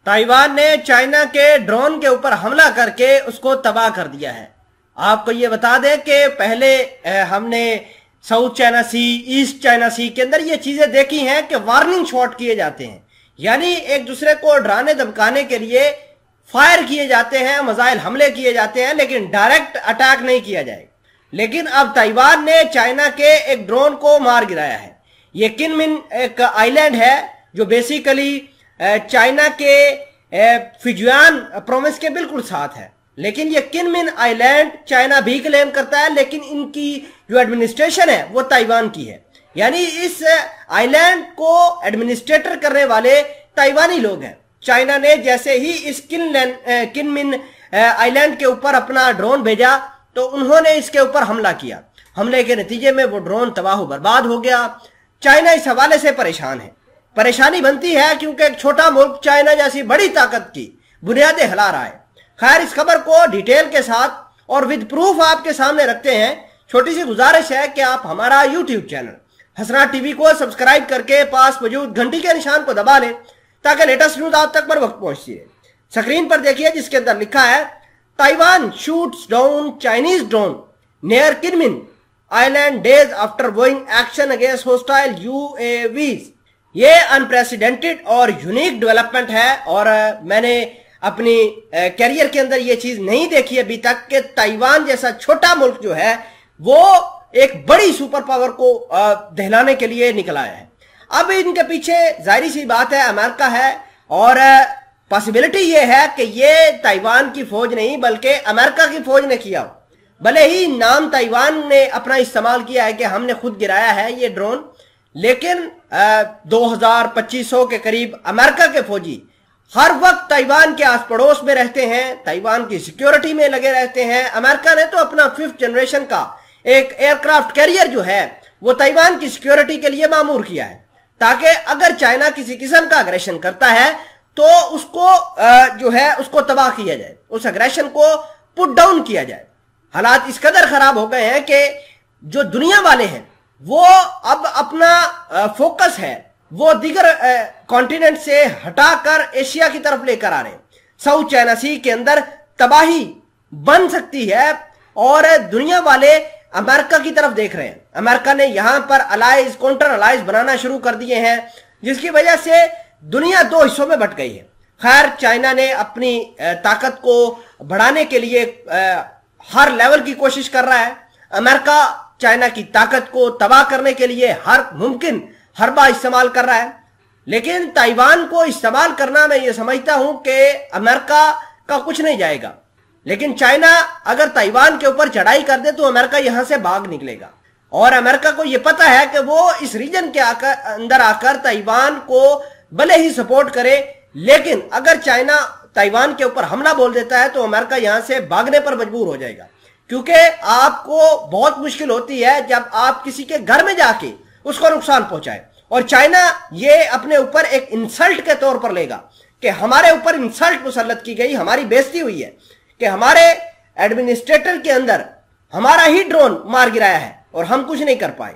Taiwan ने China के drone के ऊपर हमला करके उसको तबाह कर दिया है। आपको ये बता दें कि पहले हमने साउथ चाइना सी, ईस्ट चाइना सी के अंदर ये चीजें देखी हैं कि वार्निंग शॉट किए जाते हैं, यानी एक दूसरे को डराने धमकाने के लिए फायर किए जाते हैं, मिसाइल हमले किए जाते हैं, लेकिन डायरेक्ट अटैक नहीं किया जाएगा। लेकिन अब ताइवान ने चाइना के एक ड्रोन को मार गिराया है। ये किनमिन एक आइलैंड है जो बेसिकली चाइना के फिजुआन प्रोविंस के बिल्कुल साथ है, लेकिन ये किनमिन आइलैंड चाइना भी क्लेम करता है, लेकिन इनकी जो एडमिनिस्ट्रेशन है वो ताइवान की है। यानी इस आइलैंड को एडमिनिस्ट्रेटर करने वाले ताइवानी लोग हैं। चाइना ने जैसे ही इस किनमिन आइलैंड के ऊपर अपना ड्रोन भेजा तो उन्होंने इसके ऊपर हमला किया। हमले के नतीजे में वो ड्रोन तबाह बर्बाद हो गया। चाइना इस हवाले से परेशान है। परेशानी बनती है क्योंकि एक छोटा मुल्क चाइना जैसी बड़ी ताकत की बुनियादें हिला रहा है। खैर, इस खबर को डिटेल के साथ और विद प्रूफ आपके सामने रखते हैं। छोटी सी गुजारिश है कि आप हमारा यूट्यूब चैनल हसरात टीवी को सब्सक्राइब करके पास मौजूद घंटी के निशान को दबा लें ताकि लेटेस्ट न्यूज आप तक बर वक्त पहुंचती है। स्क्रीन पर देखिए जिसके अंदर लिखा है Taiwan shoots down Chinese drone near Kinmen island days after going action against hostile UAVs. ये अनप्रेसिडेंटेड और यूनिक डेवलपमेंट है और मैंने अपनी कैरियर के अंदर ये चीज नहीं देखी अभी तक कि ताइवान जैसा छोटा मुल्क जो है वो एक बड़ी सुपर पावर को दहलाने के लिए निकल आया है। अब इनके पीछे जाहिर सी बात है अमेरिका है और पॉसिबिलिटी ये है कि ये ताइवान की फौज नहीं बल्कि अमेरिका की फौज ने किया। भले ही नाम ताइवान ने अपना इस्तेमाल किया है कि हमने खुद गिराया है ये ड्रोन, लेकिन 2000-2500 के करीब अमेरिका के फौजी हर वक्त ताइवान के आस पड़ोस में रहते हैं, ताइवान की सिक्योरिटी में लगे रहते हैं। अमेरिका ने तो अपना 5th जनरेशन का एक एयरक्राफ्ट कैरियर जो है वो ताइवान की सिक्योरिटी के लिए मामूर किया है, ताकि अगर चाइना किसी किस्म का अग्रेशन करता है तो उसको जो है उसको तबाह किया जाए, उस अग्रेशन को पुट डाउन किया जाए। हालात इस कदर खराब हो गए हैं कि जो दुनिया वाले हैं वो अब अपना फोकस है वो दीगर कॉन्टिनेंट से हटाकर एशिया की तरफ लेकर आ रहे हैं। साउथ चाइना सी के अंदर तबाही बन सकती है और दुनिया वाले अमेरिका की तरफ देख रहे हैं। अमेरिका ने यहां पर अलाइज काउंटर अलाइज बनाना शुरू कर दिए हैं, जिसकी वजह से दुनिया दो हिस्सों में बट गई है। खैर, चाइना ने अपनी ताकत को बढ़ाने के लिए हर लेवल की कोशिश कर रहा है। अमेरिका चाइना की ताकत को तबाह करने के लिए हर मुमकिन हरबा इस्तेमाल कर रहा है, लेकिन ताइवान को इस्तेमाल करना मैं ये समझता हूं कि अमेरिका का कुछ नहीं जाएगा। लेकिन चाइना अगर ताइवान के ऊपर चढ़ाई कर दे तो अमेरिका यहां से भाग निकलेगा और अमेरिका को यह पता है कि वो इस रीजन के अंदर आकर ताइवान को भले ही सपोर्ट करे, लेकिन अगर चाइना ताइवान के ऊपर हमला बोल देता है तो अमेरिका यहां से भागने पर मजबूर हो जाएगा। क्योंकि आपको बहुत मुश्किल होती है जब आप किसी के घर में जाके उसको नुकसान पहुंचाए, और चाइना ये अपने ऊपर एक इंसल्ट के तौर पर लेगा कि हमारे ऊपर इंसल्ट मुसल्लत की गई, हमारी बेइज्जती हुई है कि हमारे एडमिनिस्ट्रेटर के अंदर हमारा ही ड्रोन मार गिराया है और हम कुछ नहीं कर पाए।